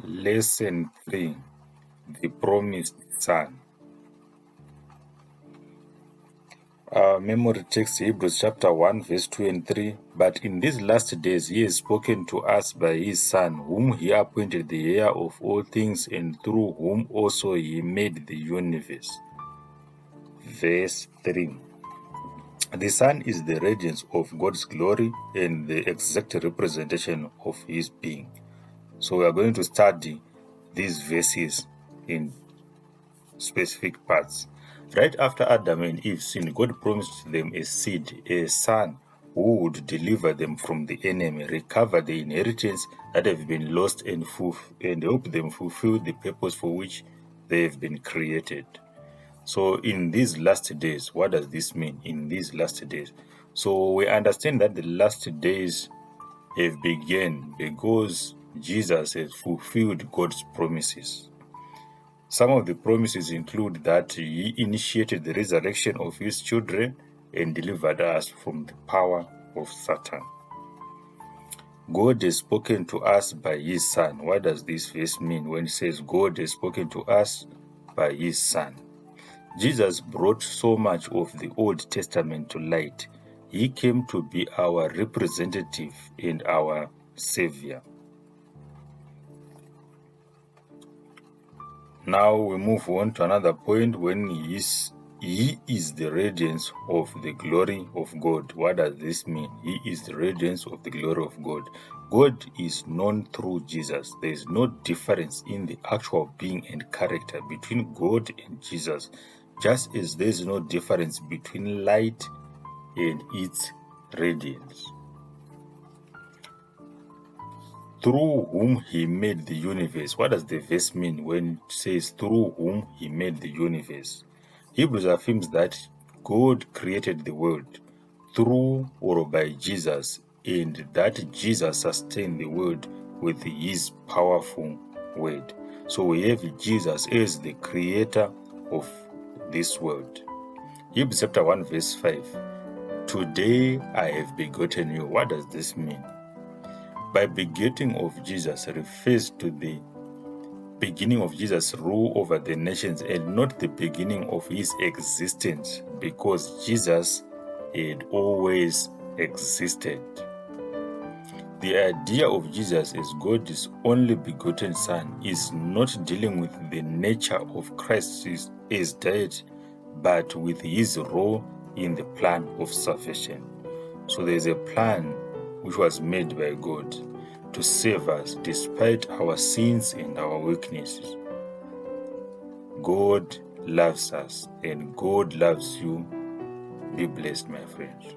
Lesson 3: The Promised Son. Our memory text, Hebrews chapter 1, verse 2 and 3. But in these last days he has spoken to us by his Son, whom he appointed the heir of all things, and through whom also he made the universe. Verse 3. The Son is the radiance of God's glory and the exact representation of his being. So we are going to study these verses in specific parts. Right after Adam and Eve sinned, God promised them a seed, a son, who would deliver them from the enemy, recover the inheritance that have been lost, and help them fulfill the purpose for which they have been created. So in these last days, what does this mean? In these last days, so we understand that the last days have begun because Jesus has fulfilled God's promises. Some of the promises include that he initiated the resurrection of his children and delivered us from the power of Satan. God has spoken to us by his Son. What does this verse mean when it says God has spoken to us by his Son? Jesus brought so much of the Old Testament to light. He came to be our representative and our Savior. Now we move on to another point when he is the radiance of the glory of God. What does this mean? He is the radiance of the glory of God. God is known through Jesus. There is no difference in the actual being and character between God and Jesus, just as there is no difference between light and its radiance. Through whom he made the universe. What does the verse mean when it says through whom he made the universe? Hebrews affirms that God created the world through or by Jesus, and that Jesus sustained the world with his powerful word. So we have Jesus as the creator of this world. Hebrews chapter 1 verse 5. Today I have begotten you. What does this mean? By begetting of Jesus refers to the beginning of Jesus' rule over the nations and not the beginning of his existence, because Jesus had always existed. The idea of Jesus as God's only begotten Son is not dealing with the nature of Christ as deity, but with his role in the plan of salvation. So there is a plan which was made by God to save us despite our sins and our weaknesses. God loves us and God loves you. Be blessed, my friends.